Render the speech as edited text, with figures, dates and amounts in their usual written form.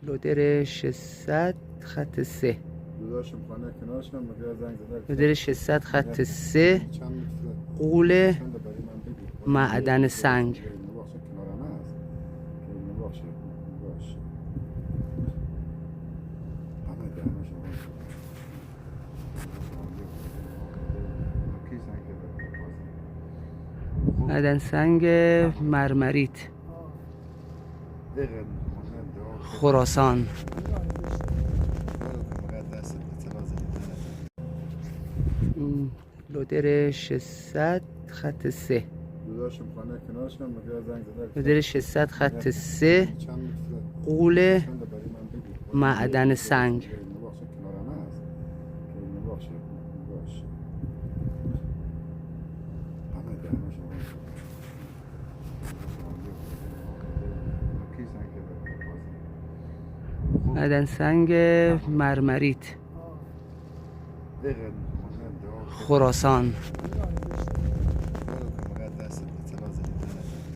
لودر 600 خط 3. داداشم خانه کنارشم مگر زنگ زده. لودر 600 خط 3 چند متر؟ غول چند برای من بگو. معدن سنگ. ببخشید کنارم هست. ببخشید. باش. همه دهنه شما. کی زنگ زده؟ معدن سنگ مرمریت دقیقاً. خراسان. لودر 600 خط 3. داداشم خانه کنارشم مگر زنگ زده. لودر 600 خط 3 چند متر؟ غول چند برای من بگو. معدن سنگ. ببخشید کنارم هست. ببخشید. باش. همه دهنه شما. کی زنگ زده؟ معدن سنگ مرمریت دقیقاً. خراسان.